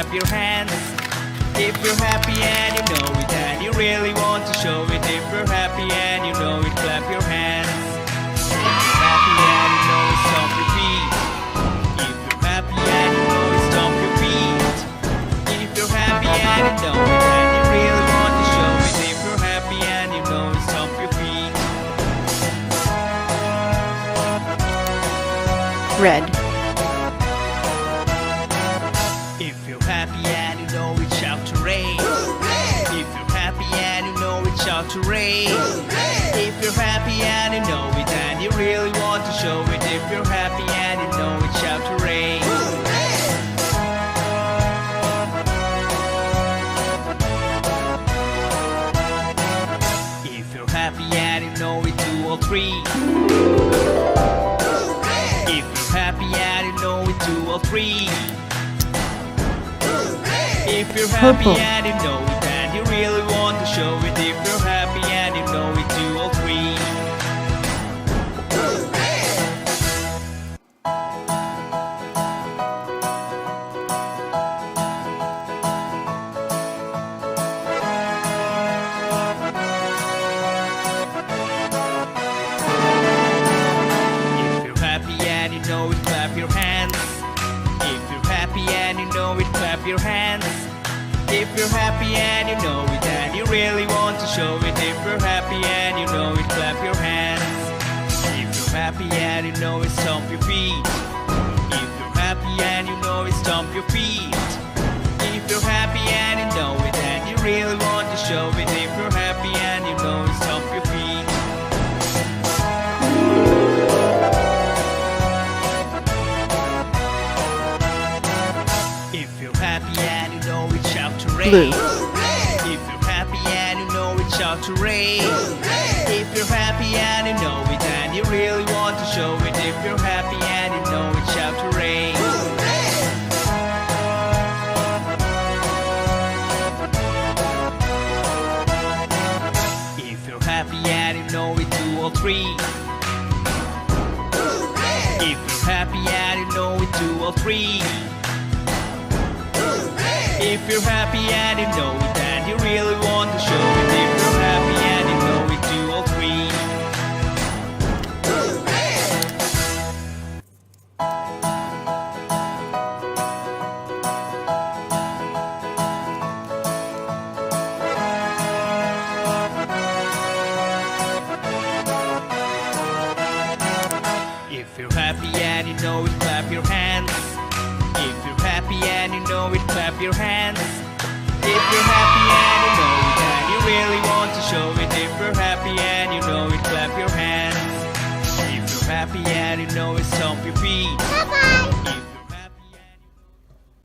clap your hands. If you're happy and you know it and you really want to show it. If you're happy and you know it, clap your hands. If you're happy and you know it, stomp your feet. If you're happy and you know it, stomp your feet. If you're happy and you know it and you really want to show it. If you're happy and you know it, stomp your feet. Red. If you're happy and you know it, shout hooray. If you're happy and you know it, shout hooray. If you're happy and you know it and you really want to show it. If you're happy and you know it, shout hooray. If you're happy and you know it, 2 or 3. If you're happy and you know it, 2 or 3. If you're happy Purple. and you know it and you really want to show it. If you're happy and you know it, 2 or 3. If you're happy and you know it, clap your hands. If you're happy and you know it, clap your hands. If you're happy and you know it and you really want to show it. If you're happy and you know it, clap your hands. If you're happy and you know it, stomp your feet. If you're happy and you know it, stomp your feet. If you're happy and you know it and you really want to show it. If you're happy and you know it, stomp your feet. If you're happy and you know it, shout hooray. Blue. If you're happy and you know it, shout hooray. If you're happy and you know it and you really want to show it. If you're happy and you know it, shout hooray. If you're happy and you know it, 2 or 3. If you're happy and you know it, 2 or 3. If you're happy and you know it and you really want to show it. If you're happy and you know it, 2 or 3. If you're happy and you know it, clap your hands. If you're happy and you know it, clap your hands. If you're happy